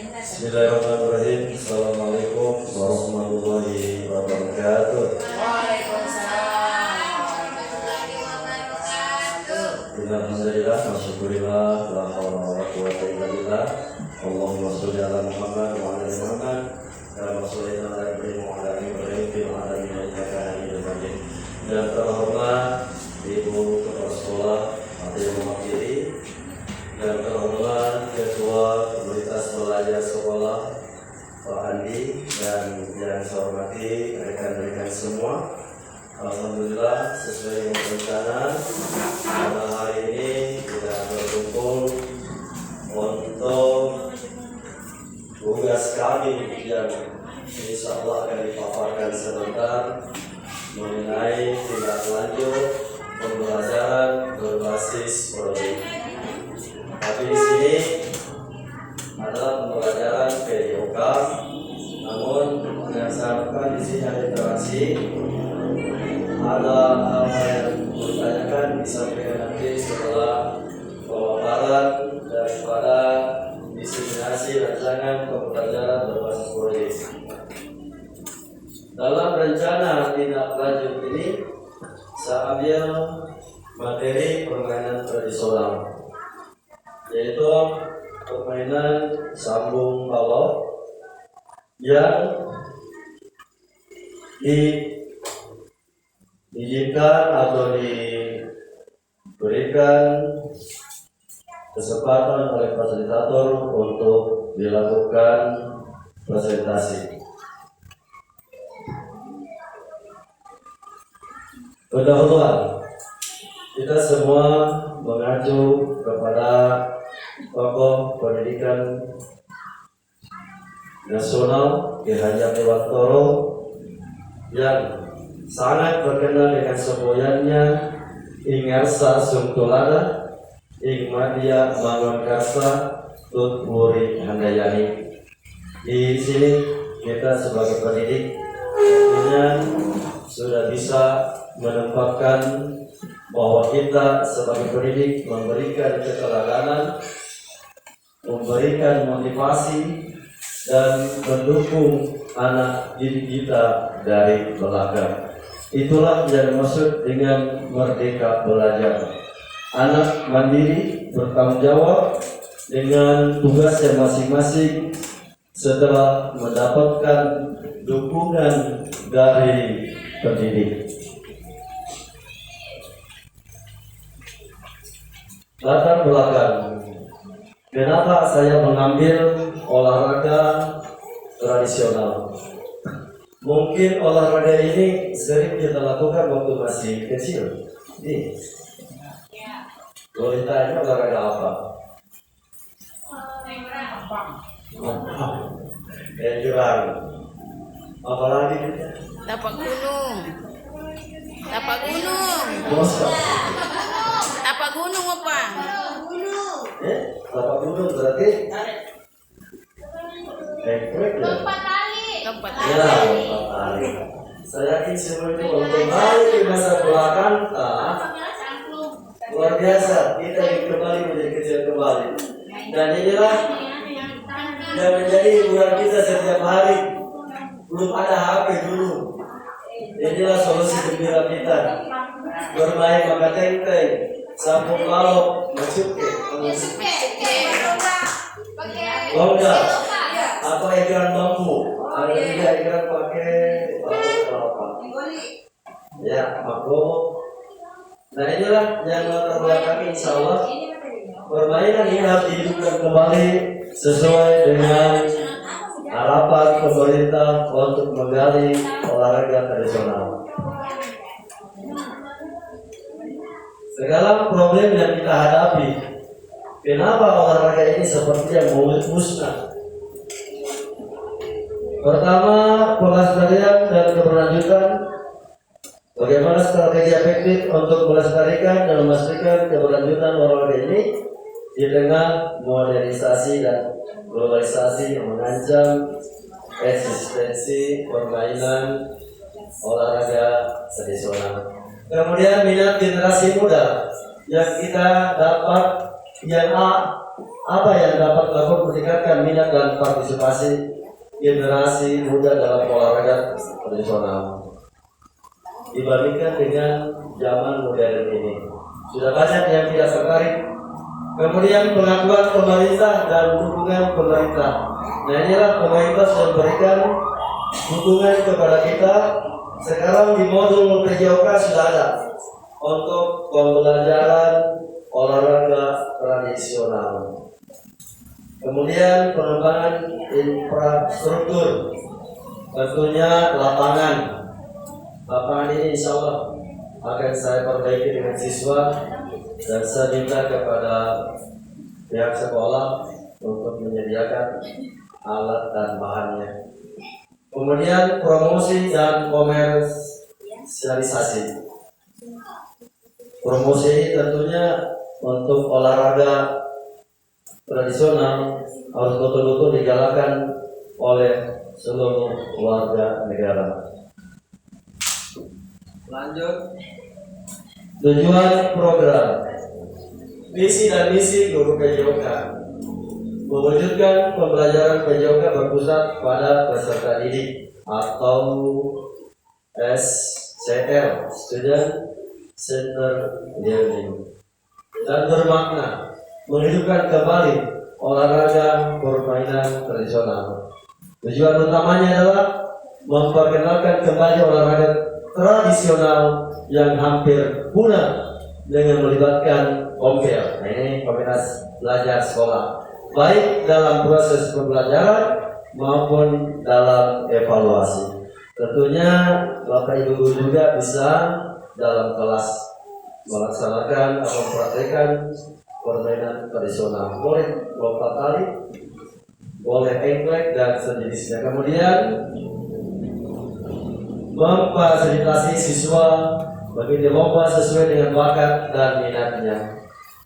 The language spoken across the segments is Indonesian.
Bismillahirrahmanirrahim. Assalamualaikum warahmatullahi wabarakatuh. Alhamdulillah, masyukurillah, la haula wala quwwata illa billah. Allahumma sholli ala Muhammad wa ala ali Muhammad kama shallaita ala Ibrahim wa ala ali Ibrahim fil alamin innaka Hamidum Majid. Dan terhormat Ibu Kepala Sekolah atau yang mewakili, dan terhormat Ketua Komunitas Pelajar Sekolah Pak Andi, dan yang saya hormati rekan-rekan semua. Alhamdulillah, sesuai dengan rencana pada hari ini kita berkumpul untuk tugas kami yang insya Allah akan dipaparkan sebentar mengenai tindak lanjut pembelajaran berbasis proyek. Tapi di sini adalah pembelajaran PDOK, namun yang saya harapkan di sini ada interaksi. Ada hal yang ditanyakan disampaikan nanti setelah pemaparan daripada diseminasi rancangan pembelajaran berbasis proyek. Dalam rencana tindak lanjut ini saya ambil materi permainan tradisional, yaitu permainan sambung balok yang diizinkan atau diberikan kesempatan oleh fasilitator untuk dilakukan presentasi. Pendahuluan, kita semua mengacu kepada tokoh pendidikan nasional Ki Haji Abdul Waktoro yang sangat terkenal dengan semboyannya Ingarsa Sungtulada Ing Madya Mangunkarsa Tut Wuri Handayani. Di sini kita sebagai pendidik tentunya sudah bisa menempatkan bahwa kita sebagai pendidik memberikan keteladanan, memberikan motivasi, dan mendukung anak didik kita dari belakang. Itulah yang dimaksud dengan merdeka belajar. Anak mandiri bertanggung jawab dengan tugasnya masing-masing setelah mendapatkan dukungan dari pendidik. Latar belakang, kenapa saya mengambil olahraga tradisional? Mungkin olahraga ini sering kita lakukan waktu masih kecil. Nih, boleh tanya olahraga apa? Jurang. Apalagi? Tapak gunung. Tapak gunung. Tapak gunung apa? Tapak gunung berarti? Lompat tali. Ya, lompat tali. Saya yakin semua itu kalau kembali ke masa belakang, luar biasa. Kita ingin kembali menjadi kecil kembali. Dan inilah yang menjadi hiburan kita setiap hari. Belum ada HP dulu. Inilah solusi gembira kita. Bermain maka tenteng, sambung balok, mencuke, longga, atau egrang bambu. Ada juga egrang pakai bambu kelapa. Ya, mako. Nah inilah yang latar belakang insya Allah permainan ini harus dihidupkan kembali sesuai dengan harapan pemerintah untuk menggali olahraga tradisional. Segala problem yang kita hadapi, kenapa olahraga ini sepertinya musnah? Pertama, pelestarian dan keberlanjutan. Bagaimana strategi efektif untuk melestarikan dan memastikan keberlanjutan olahraga ini di tengah modernisasi dan globalisasi yang mengancam eksistensi permainan olahraga tradisional. Kemudian minat generasi muda yang kita dapat yang A Apa yang dapat dilakukan meningkatkan minat dan partisipasi generasi muda dalam olahraga tradisional dibandingkan dengan zaman modern ini? Sudah banyak yang tidak tertarik. Kemudian pengakuan pemerintah dan dukungan pemerintah. Nah, inilah pemerintah sudah memberikan dukungan kepada kita. Sekarang di modul PJOK sudah ada untuk pembelajaran olahraga tradisional. Kemudian pengembangan infrastruktur, tentunya lapangan. Lapangan ini insya Allah akan saya perbaiki dengan siswa dan saya minta kepada pihak sekolah untuk menyediakan alat dan bahannya. Kemudian promosi dan komersialisasi. Promosi ini tentunya untuk olahraga tradisional harus betul-betul digalakan oleh seluruh warga negara. Lanjut. Tujuan program, misi dan misi guru PJOK mewujudkan pembelajaran PJOK berpusat pada peserta didik atau SCL (Student Center Learning) dan bermakna menghidupkan kembali olahraga permainan tradisional. Tujuan utamanya adalah memperkenalkan kembali olahraga tradisional yang hampir punah dengan melibatkan OMBEL. Nah, ini komunitas belajar sekolah, baik dalam proses pembelajaran maupun dalam evaluasi. Tentunya Bapak Ibu guru juga bisa dalam kelas melaksanakan atau mempraktikkan permainan tradisional. Boleh lompat tali, boleh engklek dan sejenisnya. Kemudian memfasilitasi siswa mengikuti lomba sesuai dengan bakat dan minatnya.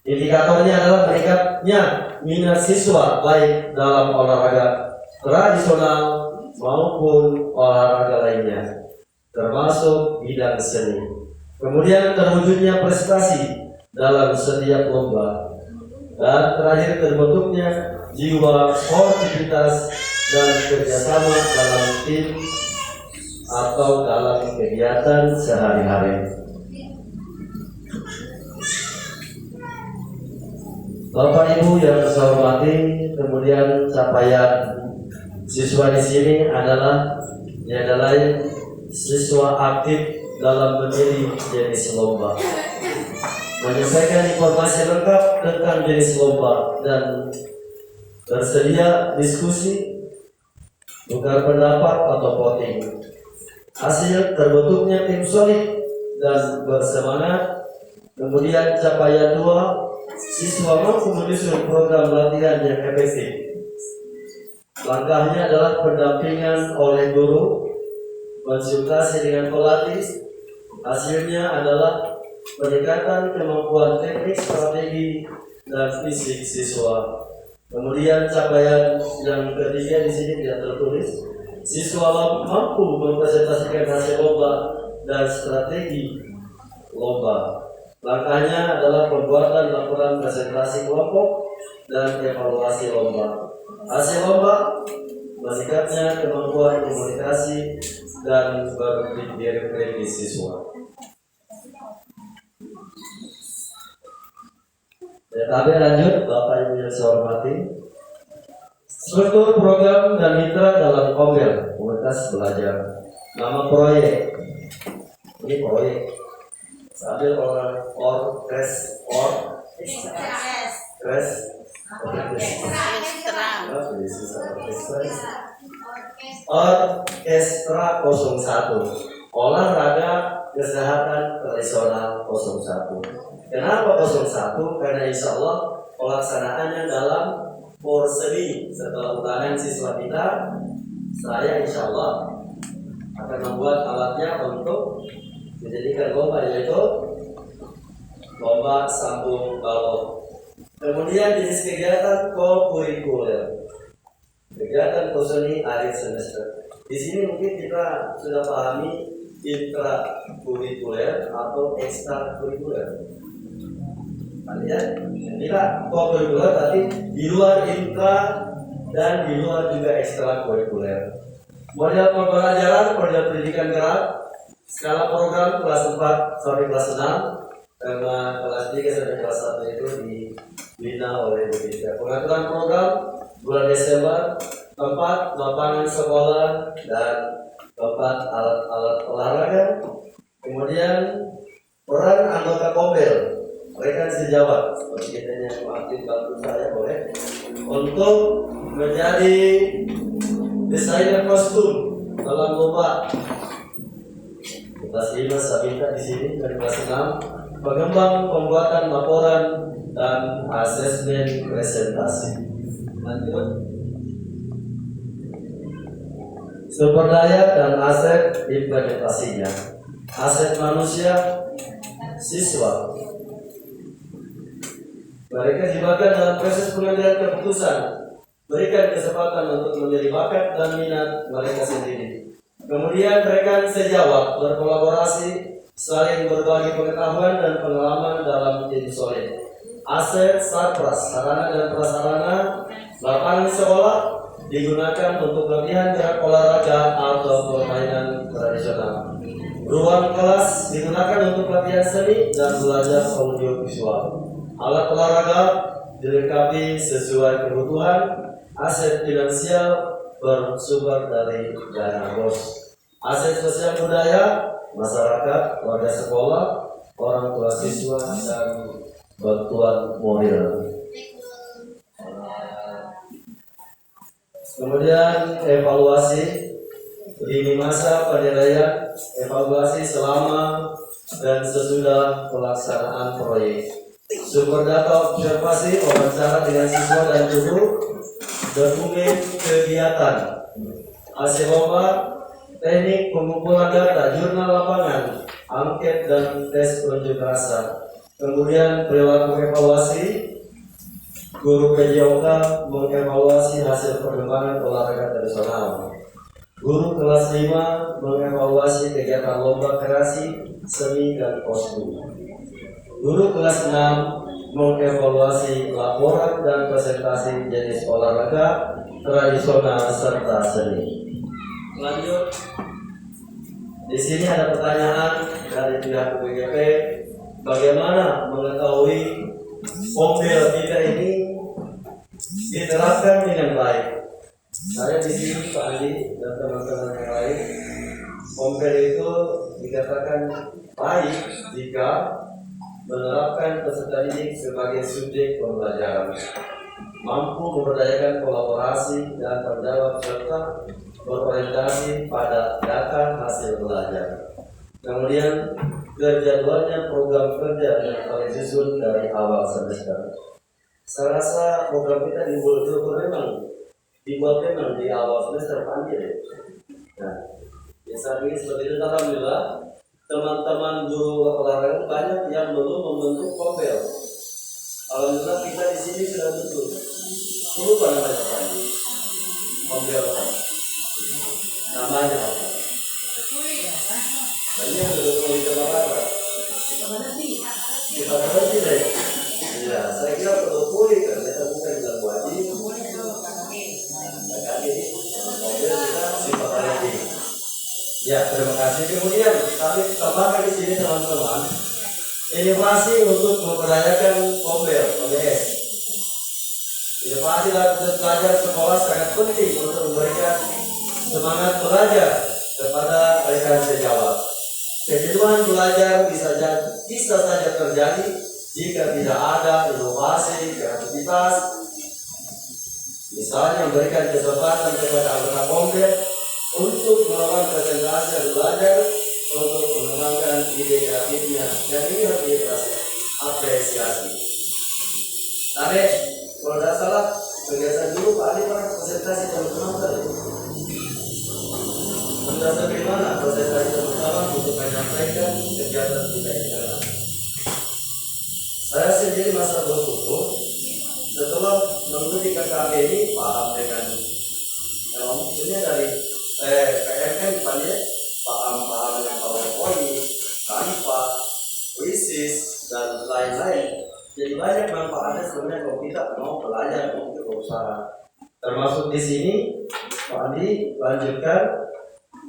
Indikatornya adalah meningkatnya minat siswa baik dalam olahraga tradisional maupun olahraga lainnya, termasuk bidang seni. Kemudian terwujudnya prestasi dalam setiap lomba. Dan terakhir terbentuknya jiwa sportivitas dan kerjasama dalam tim atau dalam kegiatan sehari-hari. Bapak Ibu yang saya hormati, kemudian capaian siswa di sini adalah tiada lain siswa aktif dalam memilih jenis lomba, menyampaikan informasi lengkap tentang jenis lomba dan bersedia diskusi, tukar pendapat atau voting. Hasil terbentuknya tim solid dan bersemangat. Kemudian capaian 2, siswa mampu menyusun program latihan yang efektif. Langkahnya adalah pendampingan oleh guru, konsultasi dengan pelatih. Hasilnya adalah peningkatan kemampuan teknik, strategi, dan fisik siswa. Kemudian capaian yang ketiga di sini tidak tertulis. Siswa mampu mempresentasikan hasil lomba dan strategi lomba. Langkahnya adalah pembuatan laporan presentasi kelompok dan evaluasi lomba. Hasil lomba meningkatnya kemampuan komunikasi dan berpikir kritis siswa. Tabel lanjut, Bapak Ibu yang saya hormati. Struktur program dan mitra dalam OMBEL, komunitas belajar. Nama proyek, ini proyek. Sambil orkes. Orkestra 01, olahraga kesehatan tradisional 01. Kenapa 01? Karena insya Allah pelaksanaannya dalam porseni. Setelah ulangan siswa kita, saya insya Allah akan membuat alatnya untuk dijadikan lomba, yaitu lomba sambung balok. Kemudian jenis kegiatan co-kurikuler, kegiatan porseni akhir semester. Di sini mungkin kita sudah pahami intrakurikuler atau ekstrakurikuler. Ya, kita kurikuler tapi di luar intra dan di luar juga ekstrakurikuler. Model pembelajaran, model pendidikan gerak, skala program kelas 4 sampai kelas 6, karena kelas 3 sampai kelas 1 itu dibina oleh BPK. Pengaturan program bulan Desember, tempat lapangan sekolah dan tempat alat-alat olahraga. Kemudian peran anggota Kombel, mereka bisa jawab seperti kita yang aktif bantu saya boleh untuk menjadi desainer kostum dalam lomba. Kelas 5 saya minta di sini dari kelas 6 pengembang pembuatan laporan dan asesmen presentasi. Lanjut. Sumber daya dan aset implementasinya. Aset manusia, siswa. Mereka dibakar dalam proses pengambilan keputusan. Berikan kesempatan untuk menjadi bakat dan minat mereka sendiri. Kemudian mereka sejawab, berkolaborasi, saling berbagi pengetahuan dan pengalaman dalam menjadi solid. Aset sarpras, sarana dan prasarana, lapangan sekolah digunakan untuk latihan gerak olahraga atau permainan tradisional. Ruang kelas digunakan untuk latihan seni dan belajar audio visual. Alat olahraga dilengkapi sesuai kebutuhan. Aset finansial bersumber dari dana bos. Aset sosial budaya, masyarakat, warga sekolah, orang tua siswa, dan bantuan moral. Kemudian evaluasi lini masa penilaian, evaluasi selama dan sesudah pelaksanaan proyek. Sumber data observasi, wawancara dengan siswa dan guru, dokumen kegiatan, hasil lomba, teknik pengumpulan data, jurnal lapangan, angket dan tes unjuk rasa. Kemudian perilaku evaluasi, guru PJOK mengevaluasi hasil perkembangan olahraga tradisional. Guru kelas 5 mengevaluasi kegiatan lomba kreasi, seni dan kostum. Guru kelas 6 mengevaluasi laporan dan presentasi jenis olahraga tradisional serta seni. Lanjut. Di sini ada pertanyaan dari pihak BGP, bagaimana mengetahui Kombel kita ini diterapkan dengan baik. Saya di sini Pak Andi dan teman-teman yang lain, Kombel itu dikatakan baik jika menerapkan peserta didik sebagai subjek pembelajaran, mampu memberdayakan kolaborasi dan menjawab serta berorientasi pada data hasil belajar. Kemudian terjadwalnya program kerja yang paling disusun dari awal semester. Saya rasa program kita dibuat memang di awal semester panjang. Nah, saat ini seperti itu, alhamdulillah teman-teman guru olahraga banyak yang belum membentuk Kombel. Alhamdulillah kita di sini sudah bentuk. Lupa namanya apa ini? Kombel apa? Namanya apa? Banyak dari apa? Kita berhenti deh. Ya, saya kira perlu pulih karena kita bukan bilang wajib. Nah, ini Kombel kita sifatnya ini. Ya, terima kasih. Kemudian kami tambahkan di sini teman-teman, inovasi untuk memperdayakan Kombel (OBS). Inovasi dalam belajar sekolah sangat penting untuk memberikan semangat belajar kepada rekan sejawat. Kejenuhan belajar bisa saja terjadi jika tidak ada inovasi kreativitas. Misalnya memberikan kesempatan kepada anggota Kombel untuk melakukan presentasi dan belajar untuk mengembangkan ide kreatifnya, dan ini harus diapresiasi. Tapi kalau tidak salah kegiatan dulu Pak Ali pernah presentasi teman-teman tadi. Berdasarkan bagaimana presentasi teman-teman untuk menyampaikan kegiatan kita ini. Saya sendiri masa bersyukur setelah mengikuti KKB ini paham dengan maksudnya dari PMM misalnya paham dengan PowerPoint, Canva, Quizzes dan lain-lain. Jadi sebenarnya kalau kita mau belajar mau berusaha. Termasuk di sini Pak Andi lanjutkan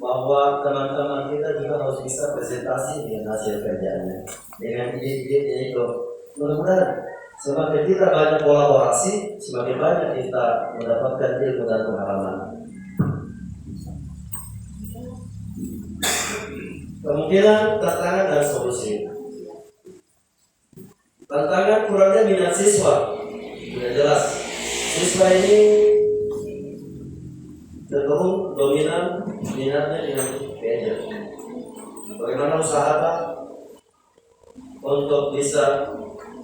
bahwa teman-teman kita juga harus bisa presentasi dengan hasil kerjanya, dengan ide-ide itu. Mudah-mudahan semakin kita banyak kolaborasi, semakin banyak kita mendapatkan ilmu dan pengalaman. Kemungkinan tantangan dan solusi. Tantangan kurangnya minat siswa, sudah jelas. Siswa ini cenderung dominan minatnya dengan gadget. Bagaimana usaha Pak untuk bisa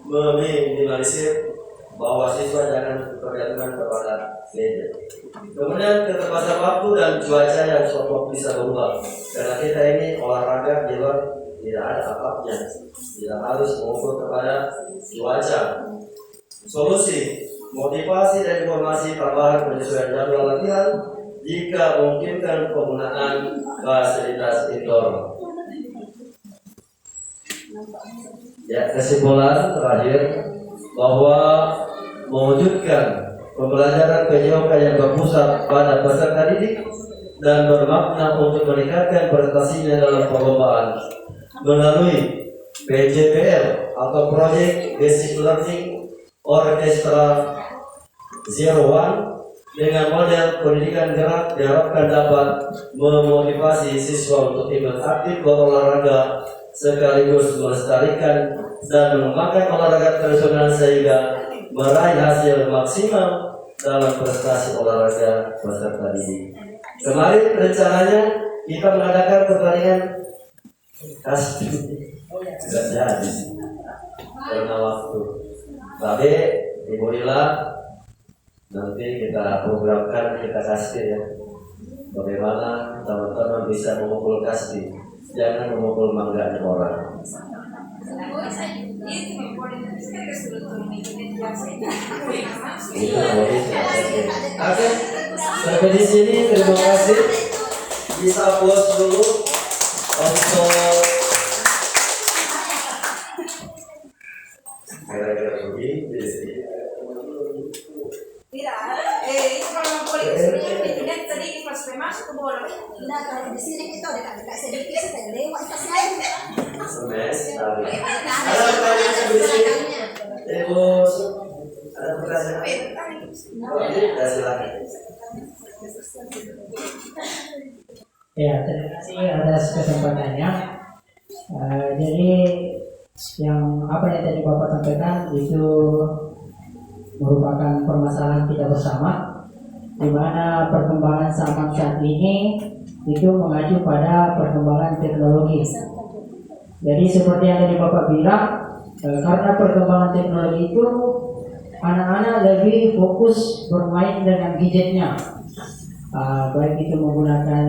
meminimalisir bahwa siswa jangan tergantung kepada gadget. Kemudian keterbatasan waktu dan cuaca yang suatu bisa berubah. Karena kita ini olahraga di luar tidak ada atapnya, tidak harus mengukur kepada cuaca. Solusi, motivasi dan informasi tambahan penyesuaian jadwal latihan jika memungkinkan penggunaan fasilitas indoor. Ya, kesimpulan terakhir bahwa mewujudkan pembelajaran PJOK yang berpusat pada peserta didik dan bermakna untuk meningkatkan prestasinya dalam perlombaan melalui PJBL atau Project Basic Learning Orchestra 01 dengan model pendidikan gerak diharapkan dapat memotivasi siswa untuk ikut aktif berolahraga sekaligus melestarikan dan mengembangkan olahraga tradisional sehingga meraih hasil maksimal dalam prestasi olahraga peserta didik. Kemarin rencananya kita mengadakan pertandingan kasti, tidak jadi karena waktu. Tapi Ibu Lila nanti kita programkan, kita kasih ya, bagaimana teman-teman bisa memukul kasti, jangan memukul mangganya orang. Oke, sampai di sini terima kasih. Bisa puas dulu untuk kira-kira begini. Itu kalau politik kan tadi pas masuk ke bola. Nah, kalau di sini kita udah agak sedikit saya lewat pas lain. Semester. Ada pertanyaan sebelumnya? Ibu, ada pertanyaan? Ya, silakan. Ya, terima kasih atas kesempatannya. Jadi yang apa yang tadi Bapak sampaikan itu merupakan permasalahan kita bersama, di mana perkembangan zaman saat ini itu mengacu pada perkembangan teknologi. Jadi seperti yang tadi Bapak bilang, karena perkembangan teknologi itu anak-anak lebih fokus bermain dengan gadgetnya, baik itu menggunakan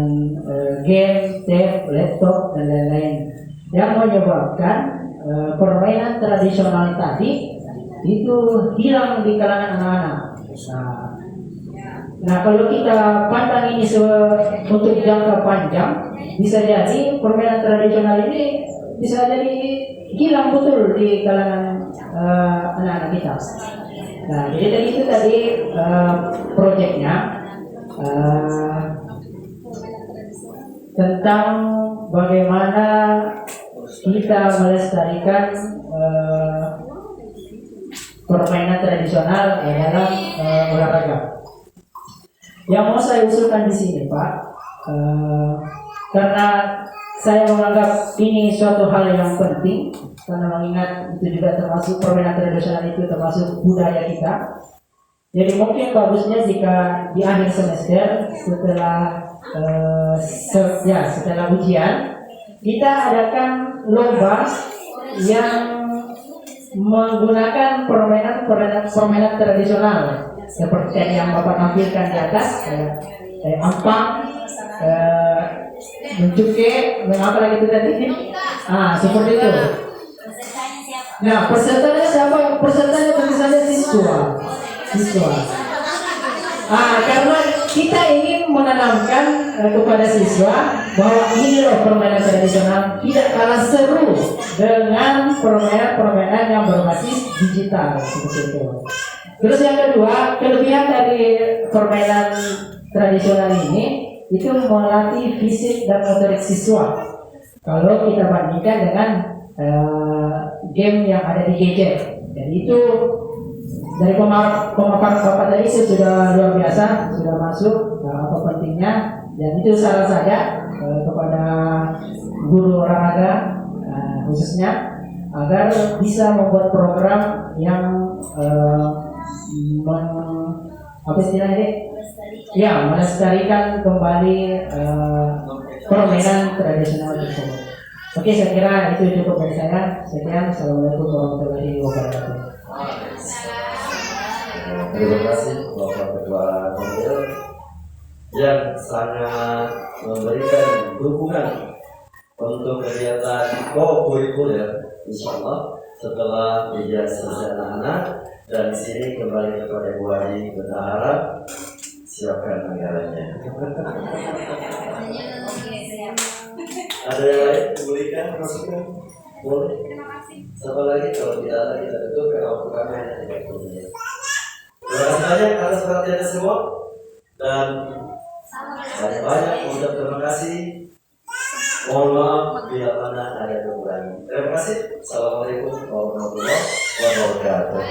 game, tab, laptop dan lain-lain, yang menyebabkan permainan tradisional tadi itu hilang di kalangan anak-anak. Nah, kalau kita pandang ini untuk jangka panjang, bisa jadi permainan tradisional ini bisa jadi hilang betul di kalangan anak-anak kita. Nah, jadi tadi itu proyeknya tentang bagaimana kita melestarikan permainan tradisional dalam olahraga. Yang mau saya usulkan di sini, Pak, karena saya menganggap ini suatu hal yang penting, karena mengingat itu juga termasuk permainan tradisional, itu termasuk budaya kita. Jadi mungkin bagusnya jika di akhir semester setelah ujian kita adakan lomba yang menggunakan permainan tradisional seperti yang Bapak tampilkan di atas, ampang, mencuke, mengapa lagi itu tadi? Seperti itu. Nah, pesertanya siapa? Pesertanya tentu saja siswa. Karena kita ingin menanamkan kepada siswa bahwa ini loh permainan tradisional tidak kalah seru dengan permainan-permainan yang berbasis digital seperti itu. Terus yang kedua, kelebihan dari permainan tradisional ini itu melatih fisik dan motorik siswa. Kalau kita bandingkan dengan game yang ada di gadget, jadi itu dari pemaparan Bapak tadi sudah luar biasa, sudah masuk apa pentingnya, dan itu saran saja kepada guru olahraga khususnya agar bisa membuat program yang apa istilahnya? Ya, melestarikan kembali permainan tradisional tersebut. Oke, saya kira itu cukup dari saya. Sekian, assalamualaikum warahmatullahi wabarakatuh. Terima kasih Bapak Ketua Komdel yang sangat memberikan dukungan untuk kegiatan co-kurikuler, insya Allah setelah ujian selesai anak-anak. Dan di sini kembali kepada Bu Adi berharap siapkan anggarannya. Ada yang lain? Bolehkan masukkan? Boleh. Siapa lagi? Kalau tidak ada kita tutup karena waktu kami hanya 30 menit. Terima kasih banyak atas perhatiannya semua dan banyak-banyak mengucap terima kasih. Mohon maaf bila mana ada kekurangan. Terima kasih. Assalamualaikum warahmatullahi wabarakatuh.